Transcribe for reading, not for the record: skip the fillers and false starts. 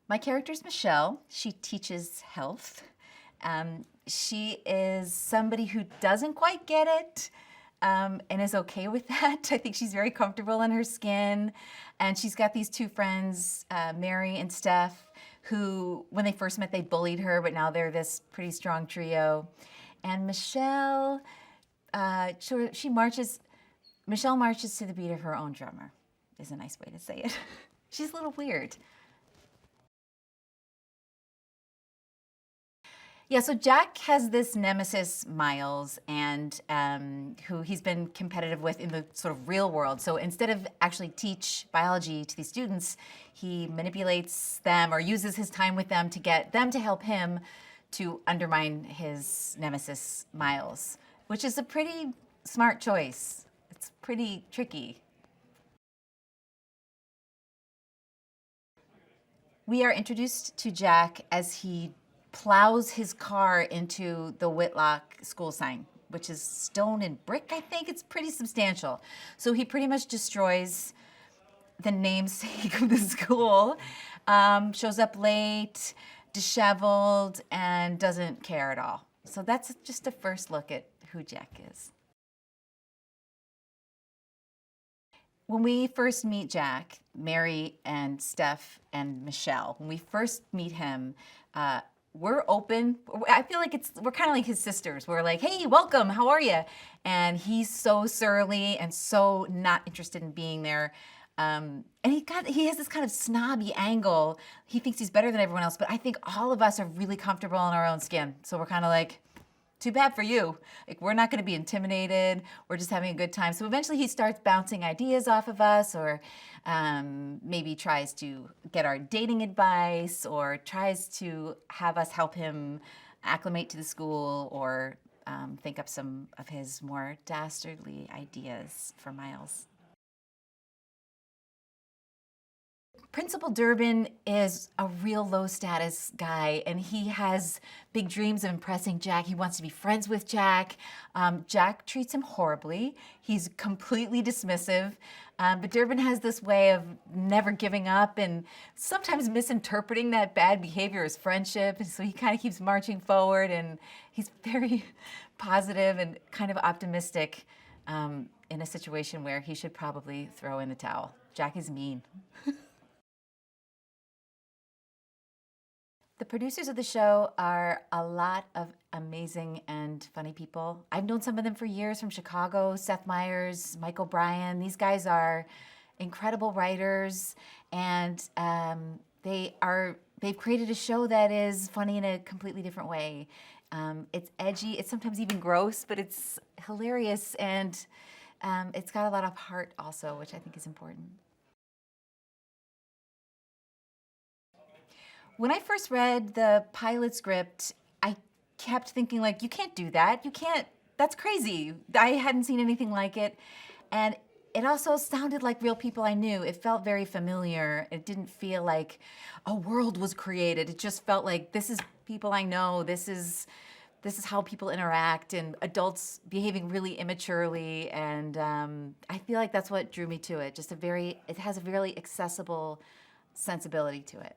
My character's Michelle. She teaches health. She is somebody who doesn't quite get it and is okay with that. I think she's very comfortable in her skin. And she's got these two friends, Mary and Steph, who, when they first met, they bullied her, but now they're this pretty strong trio. And Michelle, Michelle marches to the beat of her own drummer, is a nice way to say it. She's a little weird. Yeah, so Jack has this nemesis, Myles, and who he's been competitive with in the sort of real world. So instead of actually teach biology to these students, he manipulates them or uses his time with them to get them to help him to undermine his nemesis, Myles, which is a pretty smart choice. It's pretty tricky. We are introduced to Jack as he plows his car into the Whitlock school sign, which is stone and brick, I think. It's pretty substantial. So he pretty much destroys the namesake of the school, shows up late, disheveled, and doesn't care at all. So that's just a first look at who Jack is. When we first meet Jack, Mary and Steph and Michelle, when we first meet him, we're open. I feel like we're kind of like his sisters. We're like, hey, welcome, how are you? And he's so surly and so not interested in being there. And he has this kind of snobby angle. He thinks he's better than everyone else, but I think all of us are really comfortable in our own skin. So we're kind of like, too bad for you. Like, we're not going to be intimidated. We're just having a good time. So eventually he starts bouncing ideas off of us, or maybe tries to get our dating advice, or tries to have us help him acclimate to the school, or think up some of his more dastardly ideas for Myles. Principal Durbin is a real low status guy, and he has big dreams of impressing Jack. He wants to be friends with Jack. Jack treats him horribly. He's completely dismissive. But Durbin has this way of never giving up and sometimes misinterpreting that bad behavior as friendship. And so he kind of keeps marching forward, and he's very positive and kind of optimistic in a situation where he should probably throw in the towel. Jack is mean. The producers of the show are a lot of amazing and funny people. I've known some of them for years from Chicago, Seth Meyers, Mike O'Brien. These guys are incredible writers, and they've created a show that is funny in a completely different way. It's edgy, it's sometimes even gross, but it's hilarious, and it's got a lot of heart also, which I think is important. When I first read the pilot script, I kept thinking, like, you can't do that. You can't, that's crazy. I hadn't seen anything like it. And it also sounded like real people I knew. It felt very familiar. It didn't feel like a world was created. It just felt like, this is people I know. This is how people interact, and adults behaving really immaturely. And I feel like that's what drew me to it. It has a very accessible sensibility to it.